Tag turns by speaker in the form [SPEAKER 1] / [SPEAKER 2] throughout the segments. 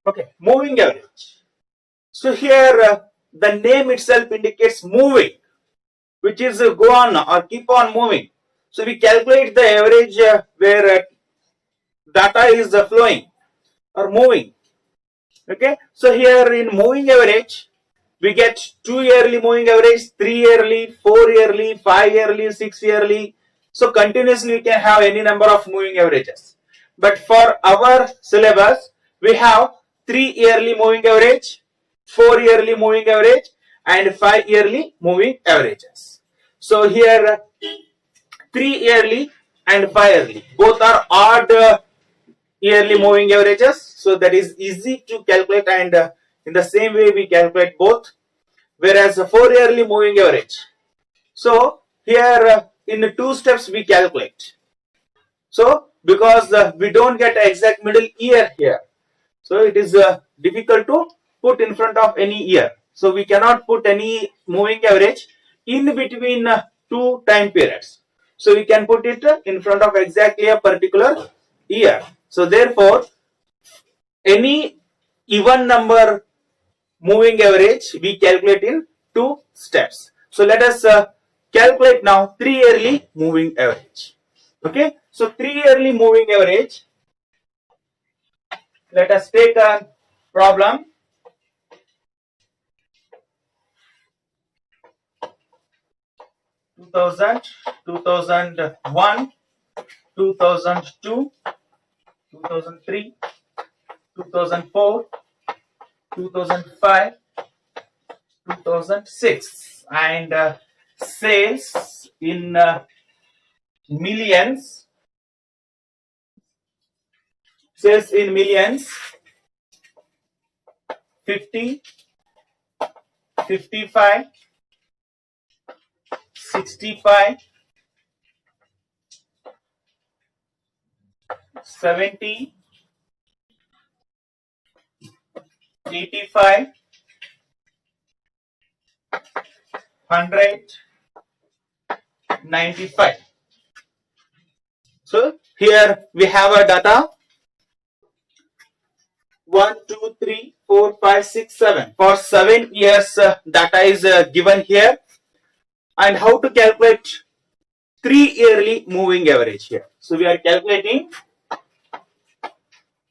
[SPEAKER 1] Okay, moving average. So here the name itself indicates moving, which is go on or keep on moving. So we calculate the average where data is flowing or moving. Okay, so here in moving average, we get 2 yearly moving average, 3 yearly, 4 yearly, 5 yearly, 6 yearly. So continuously we can have any number of moving averages. But for our syllabus, we have 3 yearly moving average, 4 yearly moving average, and 5 yearly moving averages. So here 3 yearly and 5 yearly both are odd yearly moving averages, so that is easy to calculate, and in the same way we calculate both. Whereas 4 yearly moving average, so here in 2 steps we calculate. So because we don't get exact middle year here, so it is difficult to put in front of any year. So we cannot put any moving average in between two time periods. So we can put it in front of exactly a particular year. So therefore, any even number moving average we calculate in 2 steps. So let us calculate now 3 yearly moving average. Okay, so 3 yearly moving average. Let us take a problem. Two thousand, 2001, 2002, 2003, 2004, 2005, 2006, and sales in millions. Sales in millions: 50, 55, 65, 70, 85, 100, 95. So here we have a data 1, 2, 3, 4, 5, 6, 7. For 7 years data is given here. And how to calculate 3 yearly moving average here? So we are calculating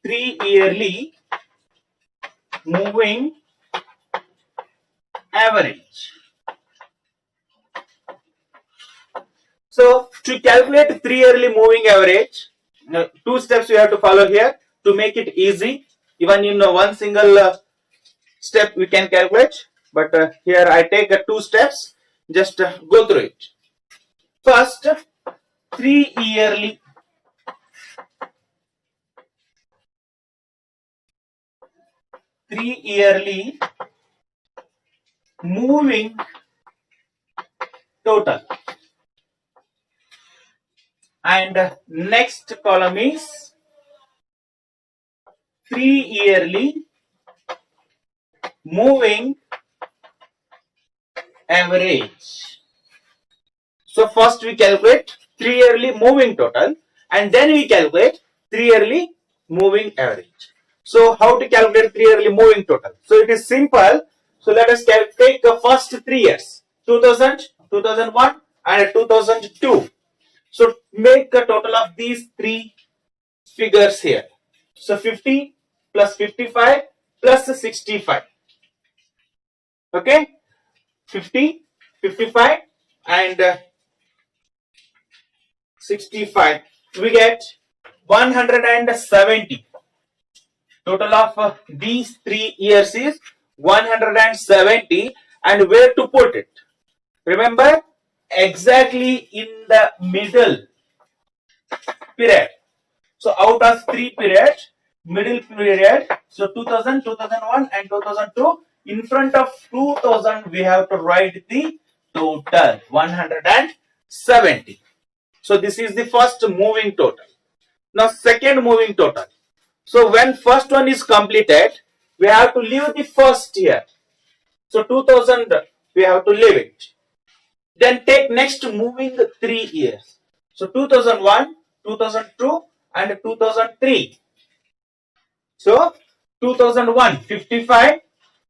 [SPEAKER 1] 3 yearly moving average. So to calculate 3 yearly moving average, 2 steps we have to follow here to make it easy. Even in one single step we can calculate, but here I take 2 steps. Just go through it. First, 3 yearly moving total, and next column is 3 yearly moving average. So first we calculate 3 yearly moving total, and then we calculate 3 yearly moving average. So how to calculate 3 yearly moving total? So it is simple. So let us take the first 3 years, 2000, 2001 and 2002. So make a total of these 3 figures here. So 50 plus 55 plus 65. Okay, 50, 55 and 65. We get 170. Total of these 3 years is 170. And where to put it? Remember, exactly in the middle period. So out of 3 periods, middle period, so 2000, 2001 and 2002, in front of 2000 we have to write the total 170. So this is the first moving total. Now second moving total. So when first one is completed, we have to leave the first year. So 2000 we have to leave it. Then take next moving 3 years. So 2001, 2002 and 2003. So 2001 55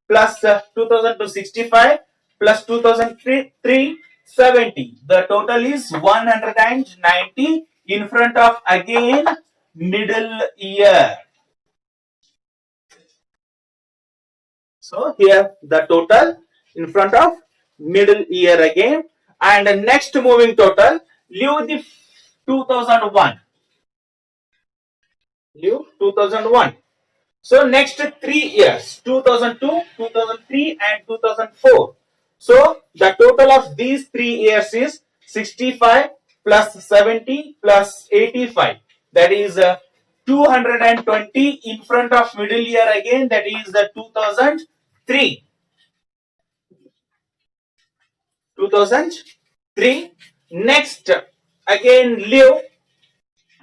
[SPEAKER 1] plus 2002 65 plus 2003 70. The total is 190 in front of again middle year. So here the total in front of middle year again, and the next moving total leave the 2001. Leave 2001. So next 3 years 2002, 2003 and 2004. So the total of these 3 years is 65 plus 70 plus 85. That is 220 in front of middle year again, that is the 2003. 2003. Next again leave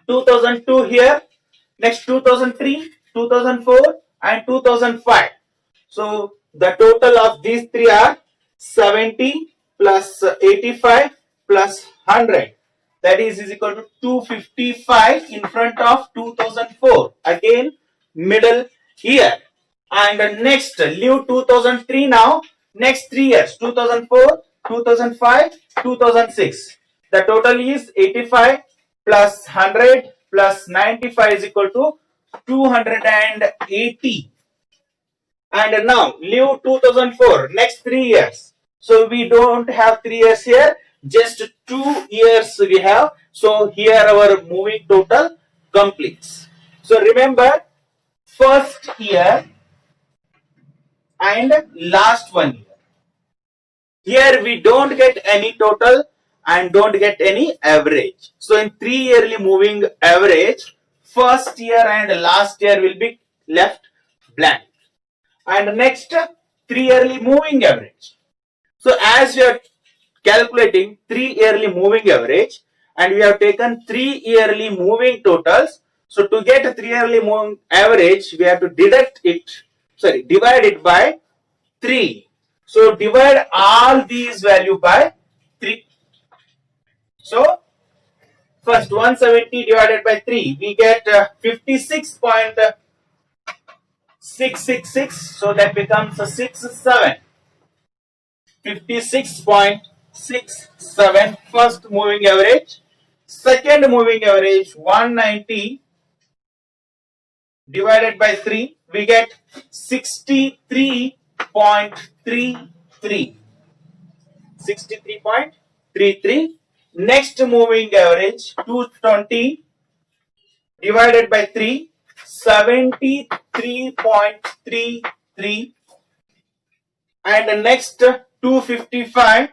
[SPEAKER 1] 2002 here. Next 2003, 2004 and 2005. So the total of these three are 70 plus 85 plus 100. That is equal to 255 in front of 2004. Again middle year. And next leave 2003 now. Next 3 years 2004, 2005, 2006. The total is 85 plus 100 plus 95 is equal to 280. And now leave 2004, next 3 years. So we don't have 3 years here, just 2 years we have. So here our moving total completes. So remember, first year and last 1 year. Here we don't get any total and don't get any average. So in 3 yearly moving average, first year and last year will be left blank. And next 3 yearly moving average. So as we are calculating 3 yearly moving average and we have taken 3 yearly moving totals. So to get a 3 yearly moving average, we have to divide it by 3. So divide all these value by 3. So first 170 divided by 3, we get 56.666. So that becomes a 67. 56.67 first moving average. Second moving average 190 divided by 3, we get 63.33. 63.33. Next moving average 220 divided by 3, 73.33. And the next 255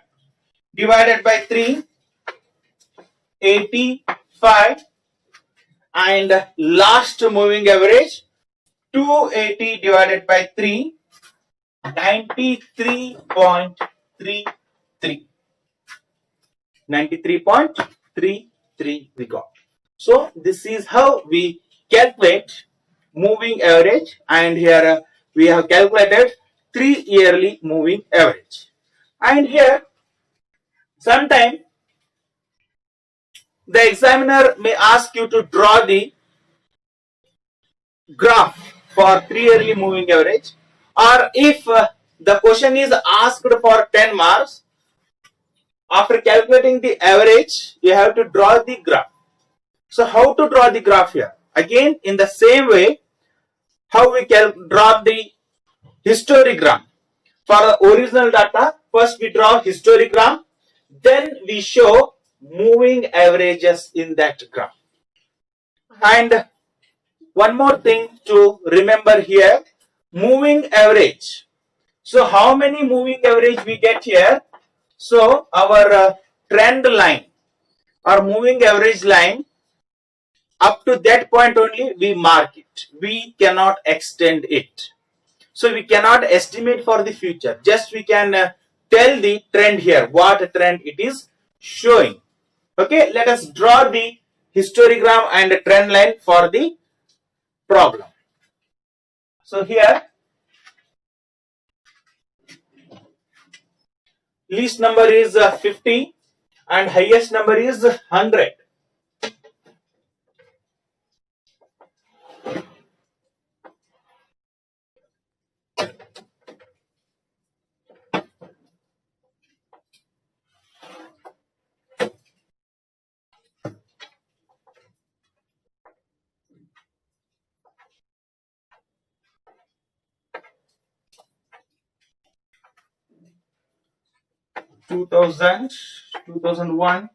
[SPEAKER 1] divided by 3, 85. And last moving average 280 divided by 3, 93.33. 93.33 we got. So this is how we calculate moving average, and here we have calculated 3 yearly moving average. And here sometime the examiner may ask you to draw the graph for 3 yearly moving average, or if the question is asked for 10 marks, after calculating the average you have to draw the graph. So how to draw the graph here? Again in the same way how we can draw the histogram. For original data, first we draw histogram, then we show moving averages in that graph. And one more thing to remember here, moving average. So how many moving average we get here? So our trend line or moving average line, up to that point only we mark it. We cannot extend it. So we cannot estimate for the future. Just we can tell the trend here, what trend it is showing. Okay, let us draw the histogram and the trend line for the problem. So here least number is 50 and highest number is 100. 2000, 2001,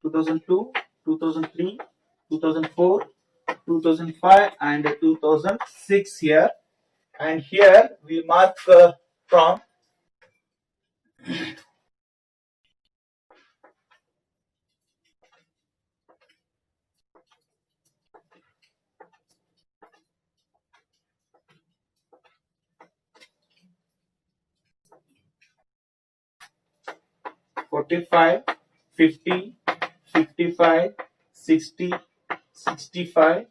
[SPEAKER 1] 2002, 2003, 2004, 2005 and 2006 here, and here we mark from 45, 50, 55, 60, 65,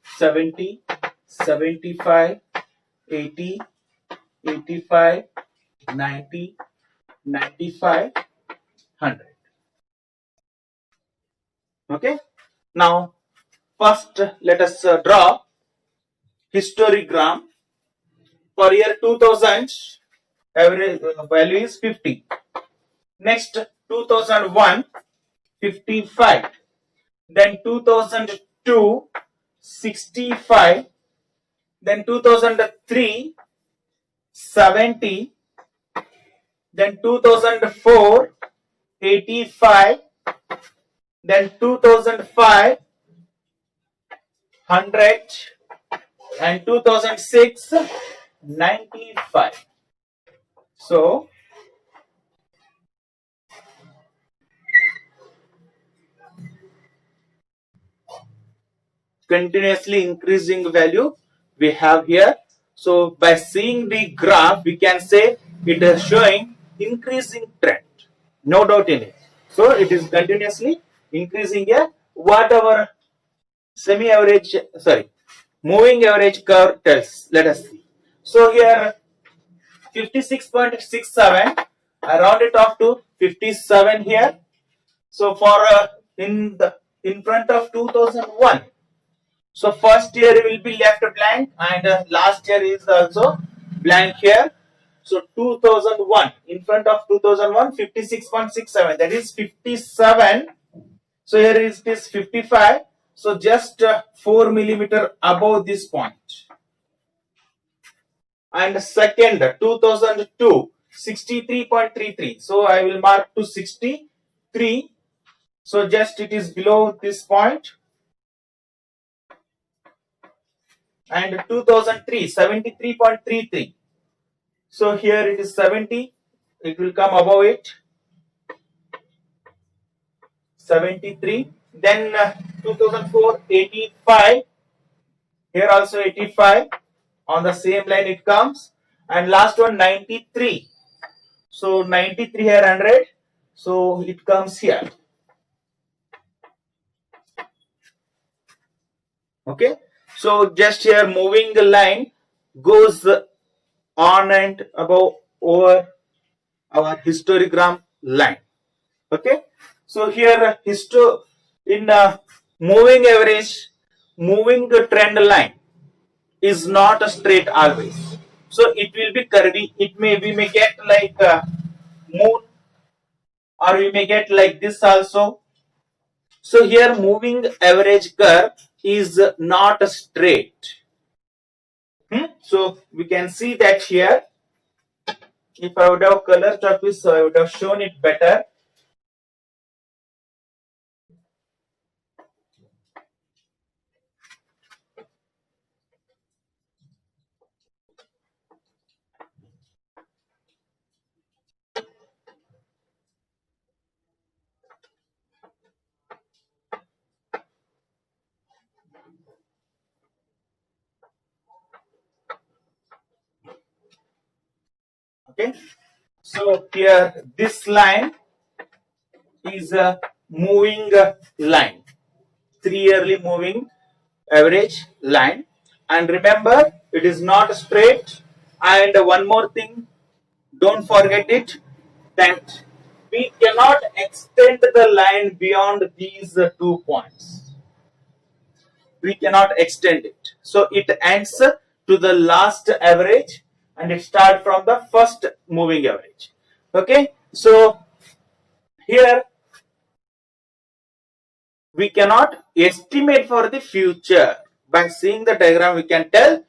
[SPEAKER 1] 70, 75, 80, 85, 90, 95, 100. Okay. Now, first let us draw histogram for year 2000. Average value is 50. Next, 2001, 55. Then 2002, 65. Then 2003, 70. Then 2004, 85. Then 2005, 100. And 2006, 95. So, continuously increasing value we have here. So by seeing the graph, we can say it is showing increasing trend, no doubt in it. So it is continuously increasing here. Whatever semi-average, sorry, moving average curve tells. Let us see. So here 56.67, I round it off to 57 here. So for in front of 2001. So first year will be left blank and last year is also blank here. So 2001 in front of 2001, 56.67, that is 57. So here is this 55. So just 4 millimeter above this point. And second 2002, 63.33. So I will mark to 63. So just it is below this point. And 2003, 73.33. So here it is 70, it will come above it, 73. Then 2004, 85, here also 85, on the same line it comes. And last one 93, so 93 here 100, so it comes here. Okay, so just here moving the line goes on and above over our histogram line. Okay, so here in moving average, moving trend line is not a straight always. So it will be curvy. We may get like moon, or we may get like this also. So here moving average curve is not straight. So we can see that here. If I would have color choice, so I would have shown it better. Okay, so here this line is a moving line, 3-yearly moving average line, and remember it is not straight. And one more thing, don't forget it, that we cannot extend the line beyond these 2 points. We cannot extend it. So it ends to the last average and it starts from the first moving average. Okay, so here we cannot estimate for the future. By seeing the diagram, we can tell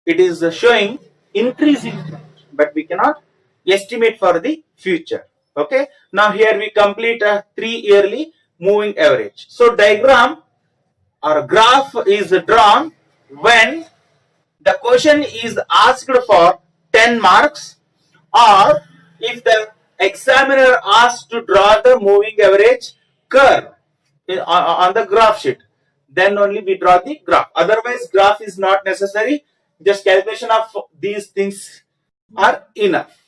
[SPEAKER 1] it is showing increasing trend, but we cannot estimate for the future. Okay. Now here we complete a 3-yearly moving average. So diagram or graph is drawn when the question is asked for 10 marks, or if the examiner asks to draw the moving average curve on the graph sheet, then only we draw the graph. Otherwise graph is not necessary, just calculation of these things are enough.